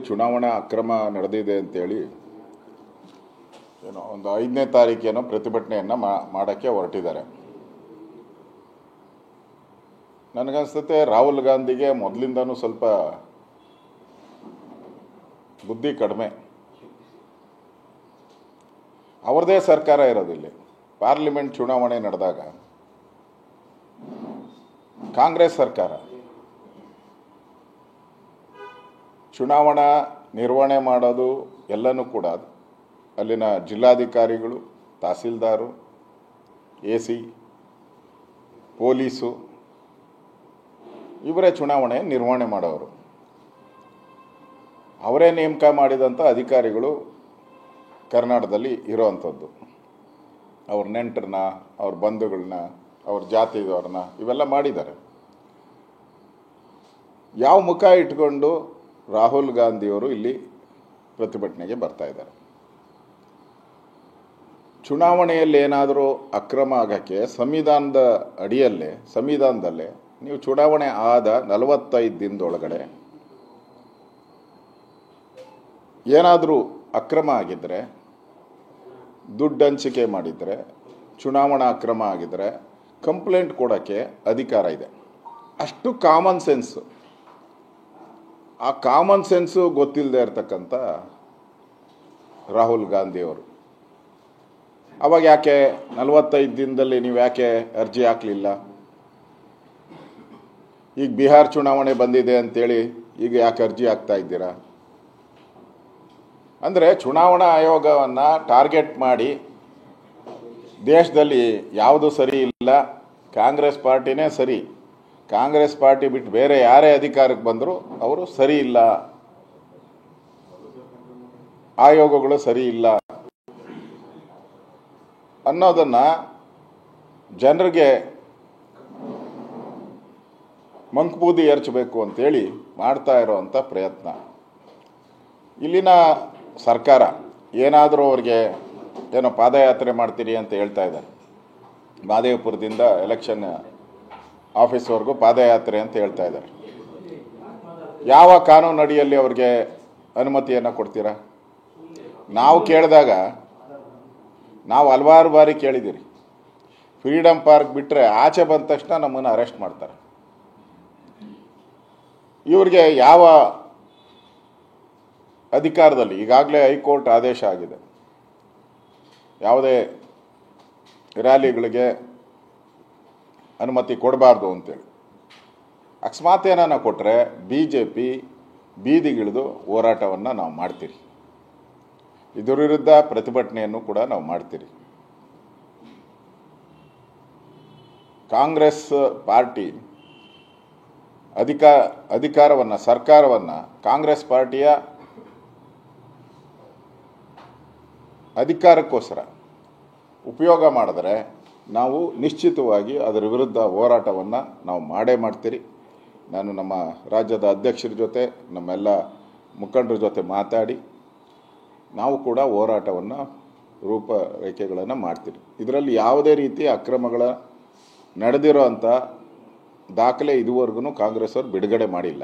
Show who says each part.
Speaker 1: ಚುನಾವಣಾ ಅಕ್ರಮ ನಡೆದಿದೆ ಅಂತೇಳಿ ಏನೋ ಒಂದು 5ನೇ ತಾರೀಕೇನೋ ಪ್ರತಿಭಟನೆಯನ್ನು ಮಾಡೋಕ್ಕೆ ಹೊರಟಿದ್ದಾರೆ. ನನಗನ್ಸುತ್ತೆ ರಾಹುಲ್ ಗಾಂಧಿಗೆ ಮೊದಲಿಂದನೂ ಸ್ವಲ್ಪ ಬುದ್ಧಿ ಕಡಿಮೆ. ಅವ್ರದೇ ಸರ್ಕಾರ ಇರೋದಿಲ್ಲ. ಪಾರ್ಲಿಮೆಂಟ್ ಚುನಾವಣೆ ನಡೆದಾಗ ಕಾಂಗ್ರೆಸ್ ಸರ್ಕಾರ ಚುನಾವಣಾ ನಿರ್ವಹಣೆ ಮಾಡೋದು ಎಲ್ಲನೂ ಕೂಡ ಅಲ್ಲಿನ ಜಿಲ್ಲಾಧಿಕಾರಿಗಳು, ತಹಸೀಲ್ದಾರು, AC, ಪೊಲೀಸು ಇವರೇ ಚುನಾವಣೆ ನಿರ್ವಹಣೆ ಮಾಡೋರು. ಅವರೇ ನೇಮಕ ಮಾಡಿದಂಥ ಅಧಿಕಾರಿಗಳು ಕರ್ನಾಟಕದಲ್ಲಿ ಇರೋವಂಥದ್ದು. ಅವ್ರ ನೆಂಟರನ್ನ, ಅವ್ರ ಬಂಧುಗಳನ್ನ, ಅವ್ರ ಜಾತಿದವ್ರನ್ನ ಇವೆಲ್ಲ ಮಾಡಿದ್ದಾರೆ. ಯಾವ ಮುಖ ಇಟ್ಕೊಂಡು ರಾಹುಲ್ ಗಾಂಧಿಯವರು ಇಲ್ಲಿ ಪ್ರತಿಭಟನೆಗೆ ಬರ್ತಾ ಇದ್ದಾರೆ? ಚುನಾವಣೆಯಲ್ಲಿ ಏನಾದರೂ ಅಕ್ರಮ ಆಗೋಕ್ಕೆ ಸಂವಿಧಾನದ ಅಡಿಯಲ್ಲೇ, ಸಂವಿಧಾನದಲ್ಲೇ ನೀವು ಚುನಾವಣೆ ಆದ 45 ದಿನದೊಳಗಡೆ ಏನಾದರೂ ಅಕ್ರಮ ಆಗಿದ್ದರೆ, ದುಡ್ಡು ಹಂಚಿಕೆ ಮಾಡಿದರೆ, ಚುನಾವಣಾ ಅಕ್ರಮ ಆಗಿದ್ದರೆ ಕಂಪ್ಲೇಂಟ್ ಕೊಡೋಕ್ಕೆ ಅಧಿಕಾರ ಇದೆ. ಅಷ್ಟು ಕಾಮನ್ ಸೆನ್ಸು. ಆ ಕಾಮನ್ ಸೆನ್ಸು ಗೊತ್ತಿಲ್ಲದೆ ಇರತಕ್ಕಂಥ ರಾಹುಲ್ ಗಾಂಧಿಯವರು ಅವಾಗ ಯಾಕೆ 45 ದಿನದಲ್ಲಿ ನೀವು ಯಾಕೆ ಅರ್ಜಿ ಹಾಕಲಿಲ್ಲ? ಈಗ ಬಿಹಾರ್ ಚುನಾವಣೆ ಬಂದಿದೆ ಅಂತೇಳಿ ಈಗ ಯಾಕೆ ಅರ್ಜಿ ಹಾಕ್ತಾ ಇದ್ದೀರಾ? ಅಂದರೆ ಚುನಾವಣಾ ಆಯೋಗವನ್ನು ಟಾರ್ಗೆಟ್ ಮಾಡಿ ದೇಶದಲ್ಲಿ ಯಾವುದು ಸರಿ ಇಲ್ಲ, ಕಾಂಗ್ರೆಸ್ ಪಾರ್ಟಿನೇ ಸರಿ, ಕಾಂಗ್ರೆಸ್ ಪಾರ್ಟಿ ಬಿಟ್ಟು ಬೇರೆ ಯಾರೇ ಅಧಿಕಾರಕ್ಕೆ ಬಂದರೂ ಅವರು ಸರಿ ಇಲ್ಲ, ಆಯೋಗಗಳು ಸರಿ ಇಲ್ಲ ಅನ್ನೋದನ್ನು ಜನರಿಗೆ ಮಂಕುಬೂದಿ ಎರಚಬೇಕು ಅಂತೇಳಿ ಮಾಡ್ತಾ ಇರೋವಂಥ ಪ್ರಯತ್ನ. ಇಲ್ಲಿನ ಸರ್ಕಾರ ಏನಾದರೂ ಅವ್ರಿಗೆ ಏನೋ ಪಾದಯಾತ್ರೆ ಮಾಡ್ತೀರಿ ಅಂತ ಹೇಳ್ತಾ ಇದ್ದಾರೆ. ಮಹದೇವಪುರದಿಂದ ಎಲೆಕ್ಷನ್ ಆಫೀಸ್ವರೆಗೂ ಪಾದಯಾತ್ರೆ ಅಂತ ಹೇಳ್ತಾ ಇದ್ದಾರೆ. ಯಾವ ಕಾನೂನು ಅಡಿಯಲ್ಲಿ ಅವ್ರಿಗೆ ಅನುಮತಿಯನ್ನು ಕೊಡ್ತೀರಾ? ನಾವು ಕೇಳಿದಾಗ ನಾವು ಹಲವಾರು ಬಾರಿ ಕೇಳಿದ್ದೀರಿ. ಫ್ರೀಡಮ್ ಪಾರ್ಕ್ ಬಿಟ್ಟರೆ ಆಚೆ ಬಂದ ತಕ್ಷಣ ನಮ್ಮನ್ನು ಅರೆಸ್ಟ್ ಮಾಡ್ತಾರೆ. ಇವ್ರಿಗೆ ಯಾವ ಅಧಿಕಾರದಲ್ಲಿ? ಈಗಾಗಲೇ ಹೈಕೋರ್ಟ್ ಆದೇಶ ಆಗಿದೆ, ಯಾವುದೇ ರ್ಯಾಲಿಗಳಿಗೆ ಅನುಮತಿ ಕೊಡಬಾರ್ದು ಅಂತೇಳಿ. ಅಕಸ್ಮಾತ್ ಏನಾನ ಕೊಟ್ಟರೆ BJP ಬೀದಿಗಿಳಿದು ಹೋರಾಟವನ್ನು ನಾವು ಮಾಡ್ತೀರಿ. ಇದರ ವಿರುದ್ಧ ಪ್ರತಿಭಟನೆಯನ್ನು ಕೂಡ ನಾವು ಮಾಡ್ತೀರಿ. ಕಾಂಗ್ರೆಸ್ ಪಾರ್ಟಿ ಅಧಿಕಾರವನ್ನು, ಸರ್ಕಾರವನ್ನು ಕಾಂಗ್ರೆಸ್ ಪಾರ್ಟಿಯ ಅಧಿಕಾರಕ್ಕೋಸ್ಕರ ಉಪಯೋಗ ಮಾಡಿದ್ರೆ ನಾವು ನಿಶ್ಚಿತವಾಗಿ ಅದರ ವಿರುದ್ಧ ಹೋರಾಟವನ್ನು ನಾವು ಮಾಡೇ ಮಾಡ್ತೀರಿ. ನಾನು ನಮ್ಮ ರಾಜ್ಯದ ಅಧ್ಯಕ್ಷರ ಜೊತೆ, ನಮ್ಮೆಲ್ಲ ಮುಖಂಡರ ಜೊತೆ ಮಾತಾಡಿ ನಾವು ಕೂಡ ಹೋರಾಟವನ್ನು ರೂಪರೇಖೆಗಳನ್ನು ಮಾಡ್ತೀರಿ. ಇದರಲ್ಲಿ ಯಾವುದೇ ರೀತಿ ಅಕ್ರಮಗಳ ನಡೆದಿರೋ ಅಂಥ ದಾಖಲೆ ಇದುವರೆಗೂ ಕಾಂಗ್ರೆಸ್ ಅವರು ಬಿಡುಗಡೆ ಮಾಡಿಲ್ಲ.